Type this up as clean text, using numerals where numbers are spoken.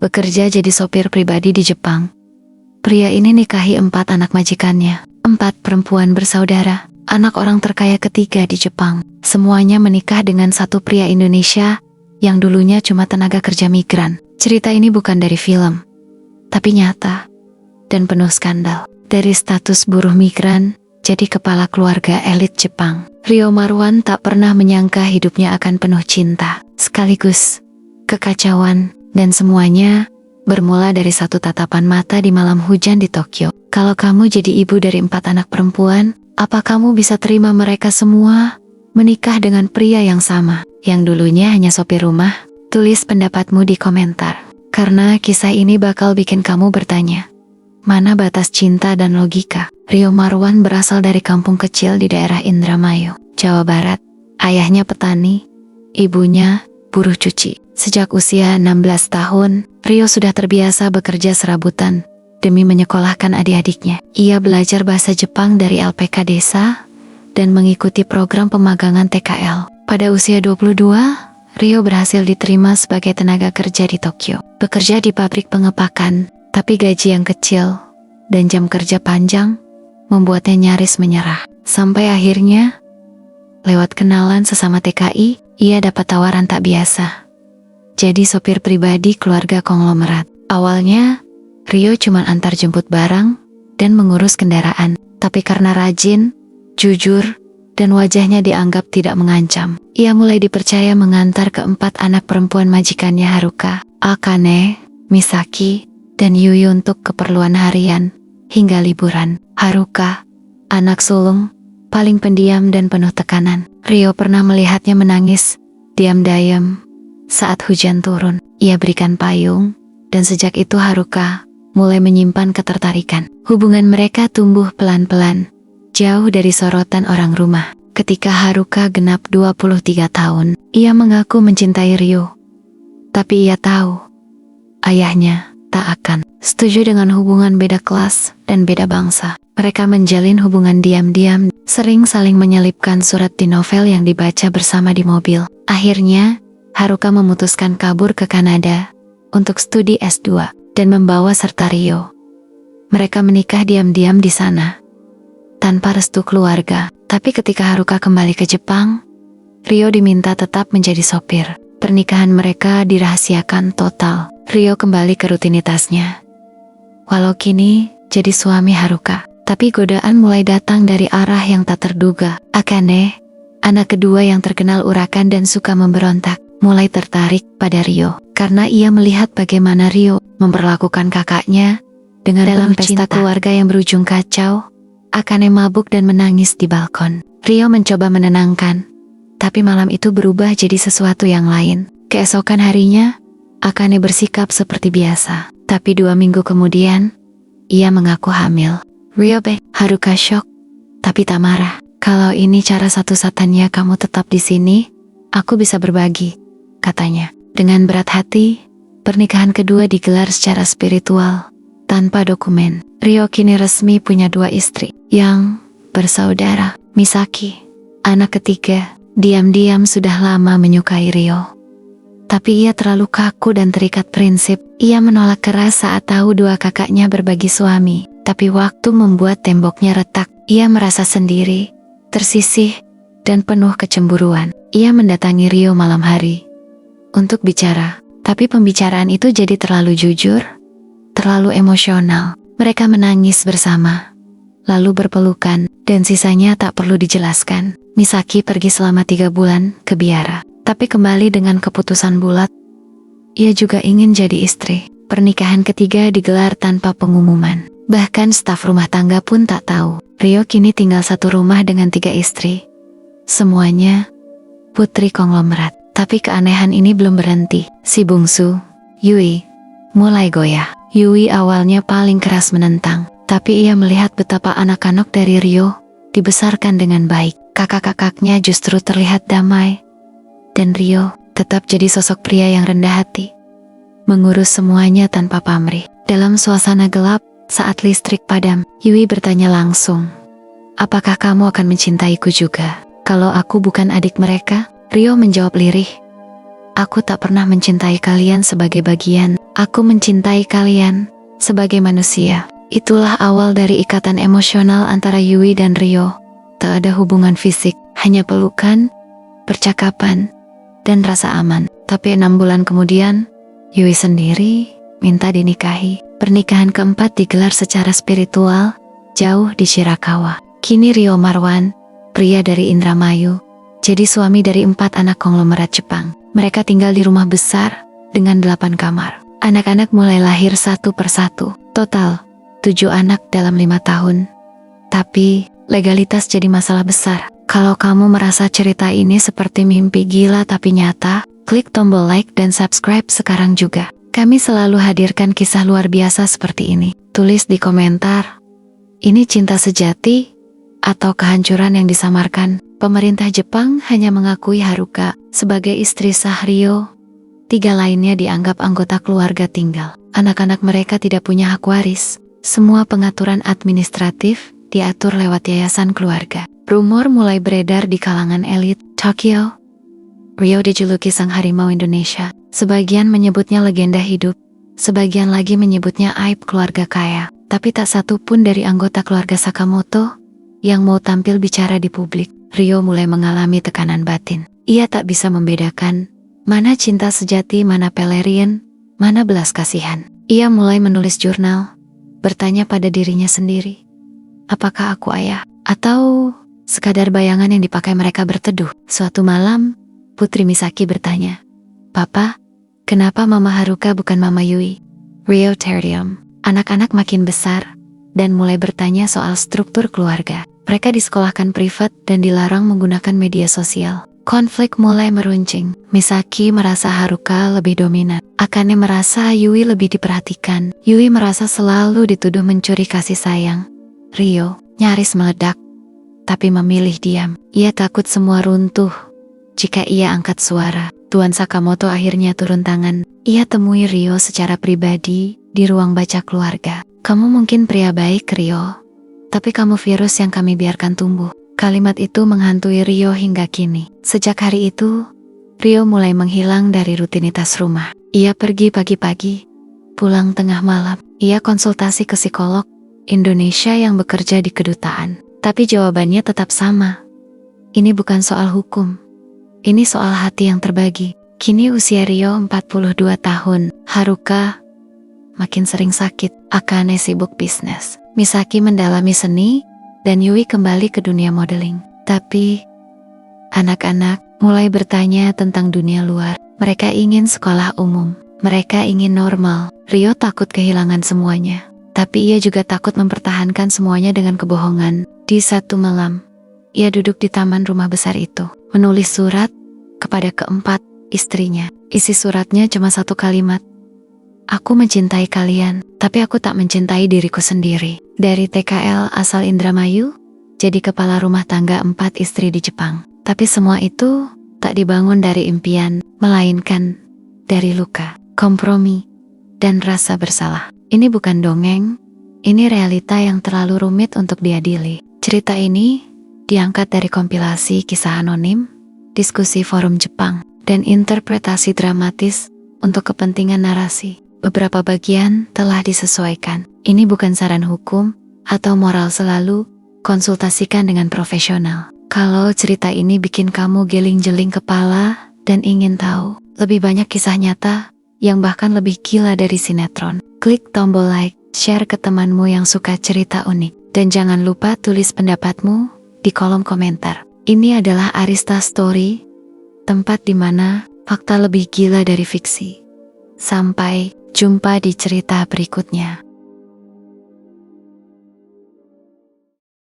bekerja jadi sopir pribadi di Jepang. Pria ini nikahi 4 anak majikannya, 4 perempuan bersaudara, anak orang terkaya ketiga di Jepang. Semuanya menikah dengan satu pria Indonesia yang dulunya cuma tenaga kerja migran. Cerita ini bukan dari film, tapi nyata dan penuh skandal. Dari status buruh migran jadi kepala keluarga elit Jepang, Ryo Marwan tak pernah menyangka hidupnya akan penuh cinta, sekaligus kekacauan, dan semuanya bermula dari satu tatapan mata di malam hujan di Tokyo. Kalau kamu jadi ibu dari 4 anak perempuan, apa kamu bisa terima mereka semua menikah dengan pria yang sama, yang dulunya hanya sopir rumah? Tulis pendapatmu di komentar, karena kisah ini bakal bikin kamu bertanya, mana batas cinta dan logika? Ryo Marwan berasal dari kampung kecil di daerah Indramayu, Jawa Barat. Ayahnya petani, ibunya buruh cuci. Sejak usia 16 tahun, Ryo sudah terbiasa bekerja serabutan demi menyekolahkan adik-adiknya. Ia belajar bahasa Jepang dari LPK desa dan mengikuti program pemagangan TKL. Pada usia 22, Ryo berhasil diterima sebagai tenaga kerja di Tokyo. Bekerja di pabrik pengepakan, tapi gaji yang kecil dan jam kerja panjang membuatnya nyaris menyerah. Sampai akhirnya, lewat kenalan sesama TKI, ia dapat tawaran tak biasa. Jadi sopir pribadi keluarga konglomerat. Awalnya, Ryo cuma antar jemput barang dan mengurus kendaraan. Tapi karena rajin, jujur, dan wajahnya dianggap tidak mengancam, ia mulai dipercaya mengantar ke-4 anak perempuan majikannya Haruka, Akane, Misaki, dan Yui untuk keperluan harian hingga liburan. Haruka, anak sulung, paling pendiam dan penuh tekanan. Ryo pernah melihatnya menangis diam-diam saat hujan turun. Ia berikan payung, dan sejak itu Haruka mulai menyimpan ketertarikan. Hubungan mereka tumbuh pelan-pelan, jauh dari sorotan orang rumah. Ketika Haruka genap 23 tahun, ia mengaku mencintai Ryo. Tapi ia tahu, ayahnya tak akan setuju dengan hubungan beda kelas dan beda bangsa. Mereka menjalin hubungan diam-diam, sering saling menyelipkan surat di novel yang dibaca bersama di mobil. Akhirnya, Haruka memutuskan kabur ke Kanada untuk studi S2 dan membawa serta Ryo. Mereka menikah diam-diam di sana, tanpa restu keluarga. Tapi ketika Haruka kembali ke Jepang, Ryo diminta tetap menjadi sopir. Pernikahan mereka dirahasiakan total. Ryo kembali ke rutinitasnya, walau kini jadi suami Haruka. Tapi godaan mulai datang dari arah yang tak terduga. Akane, anak kedua yang terkenal urakan dan suka memberontak, mulai tertarik pada Ryo. Karena ia melihat bagaimana Ryo memperlakukan kakaknya dengan dalam pesta keluarga yang berujung kacau. Akane mabuk dan menangis di balkon. Ryo mencoba menenangkan, tapi malam itu berubah jadi sesuatu yang lain. Keesokan harinya, Akane bersikap seperti biasa. Tapi 2 minggu kemudian, ia mengaku hamil. Haruka shock, tapi tak marah. Kalau ini cara satu-satunya kamu tetap di sini, aku bisa berbagi, katanya. Dengan berat hati, pernikahan kedua digelar secara spiritual, tanpa dokumen. Ryo kini resmi punya 2 istri yang bersaudara. Misaki, anak ketiga, diam-diam sudah lama menyukai Ryo. Tapi ia terlalu kaku dan terikat prinsip. Ia menolak keras saat tahu 2 kakaknya berbagi suami. Tapi waktu membuat temboknya retak. Ia merasa sendiri, tersisih, dan penuh kecemburuan. Ia mendatangi Ryo malam hari untuk bicara. Tapi pembicaraan itu jadi terlalu jujur, terlalu emosional. Mereka menangis bersama, lalu berpelukan, dan sisanya tak perlu dijelaskan. Misaki pergi selama 3 bulan ke biara, tapi kembali dengan keputusan bulat. Ia juga ingin jadi istri. Pernikahan ketiga digelar tanpa pengumuman. Bahkan staf rumah tangga pun tak tahu. Ryo kini tinggal satu rumah dengan 3 istri. Semuanya putri konglomerat. Tapi keanehan ini belum berhenti. Si bungsu, Yui, mulai goyah. Yui awalnya paling keras menentang, tapi ia melihat betapa anak-anak dari Ryo dibesarkan dengan baik. Kakak-kakaknya justru terlihat damai, dan Ryo tetap jadi sosok pria yang rendah hati, mengurus semuanya tanpa pamrih. Dalam suasana gelap, saat listrik padam, Yui bertanya langsung, "Apakah kamu akan mencintaiku juga? Kalau aku bukan adik mereka?" Ryo menjawab lirih, Aku tak pernah mencintai kalian sebagai bagian. Aku mencintai kalian sebagai manusia. Itulah awal dari ikatan emosional antara Yui dan Rio. Tak ada hubungan fisik, hanya pelukan, percakapan, dan rasa aman. Tapi 6 bulan kemudian, Yui sendiri minta dinikahi. Pernikahan keempat digelar secara spiritual, jauh di Shirakawa. Kini Rio Marwan, pria dari Indramayu, jadi suami dari 4 anak konglomerat Jepang. Mereka tinggal di rumah besar dengan 8 kamar. Anak-anak mulai lahir satu persatu. Total 7 anak dalam 5 tahun. Tapi legalitas jadi masalah besar. Kalau kamu merasa cerita ini seperti mimpi gila tapi nyata, klik tombol like dan subscribe sekarang juga. Kami selalu hadirkan kisah luar biasa seperti ini. Tulis di komentar, ini cinta sejati atau kehancuran yang disamarkan? Pemerintah Jepang hanya mengakui Haruka sebagai istri sah Rio. 3 lainnya dianggap anggota keluarga tunggal. Anak-anak mereka tidak punya hak waris. Semua pengaturan administratif diatur lewat yayasan keluarga. Rumor mulai beredar di kalangan elit Tokyo. Rio dijuluki sang harimau Indonesia. Sebagian menyebutnya legenda hidup, sebagian lagi menyebutnya aib keluarga kaya. Tapi tak satu pun dari anggota keluarga Sakamoto yang mau tampil bicara di publik. Rio mulai mengalami tekanan batin. Ia tak bisa membedakan mana cinta sejati, mana pelarian, mana belas kasihan. Ia mulai menulis jurnal, bertanya pada dirinya sendiri, apakah aku ayah? Atau sekadar bayangan yang dipakai mereka berteduh? Suatu malam, Putri Misaki bertanya, Papa, kenapa Mama Haruka bukan Mama Yui? Rio terdiam. Anak-anak makin besar dan mulai bertanya soal struktur keluarga. Mereka disekolahkan privat dan dilarang menggunakan media sosial. Konflik mulai meruncing. Misaki merasa Haruka lebih dominan. Akane merasa Yui lebih diperhatikan. Yui merasa selalu dituduh mencuri kasih sayang. Rio nyaris meledak, tapi memilih diam. Ia takut semua runtuh jika ia angkat suara. Tuan Sakamoto akhirnya turun tangan. Ia temui Rio secara pribadi di ruang baca keluarga. Kamu mungkin pria baik, Rio, tapi kamu virus yang kami biarkan tumbuh. Kalimat itu menghantui Rio hingga kini. Sejak hari itu, Rio mulai menghilang dari rutinitas rumah. Ia pergi pagi-pagi, pulang tengah malam. Ia konsultasi ke psikolog Indonesia yang bekerja di kedutaan. Tapi jawabannya tetap sama. Ini bukan soal hukum. Ini soal hati yang terbagi. Kini usia Rio 42 tahun. Haruka makin sering sakit. Akane sibuk bisnis. Misaki mendalami seni, dan Yui kembali ke dunia modeling. Tapi anak-anak mulai bertanya tentang dunia luar. Mereka ingin sekolah umum. Mereka ingin normal. Rio takut kehilangan semuanya. Tapi ia juga takut mempertahankan semuanya dengan kebohongan. Di satu malam, ia duduk di taman rumah besar itu, menulis surat kepada keempat istrinya. Isi suratnya cuma 1 kalimat. Aku mencintai kalian, tapi aku tak mencintai diriku sendiri. Dari TKL asal Indramayu, jadi kepala rumah tangga 4 istri di Jepang. Tapi semua itu tak dibangun dari impian, melainkan dari luka, kompromi, dan rasa bersalah. Ini bukan dongeng, ini realita yang terlalu rumit untuk diadili. Cerita ini diangkat dari kompilasi kisah anonim, diskusi forum Jepang, dan interpretasi dramatis untuk kepentingan narasi. Beberapa bagian telah disesuaikan. Ini bukan saran hukum atau moral, selalu konsultasikan dengan profesional. Kalau cerita ini bikin kamu geling-jeling kepala dan ingin tahu lebih banyak kisah nyata yang bahkan lebih gila dari sinetron, klik tombol like, share ke temanmu yang suka cerita unik, dan jangan lupa tulis pendapatmu di kolom komentar. Ini adalah Arista Story, tempat di mana fakta lebih gila dari fiksi. Sampai jumpa di cerita berikutnya.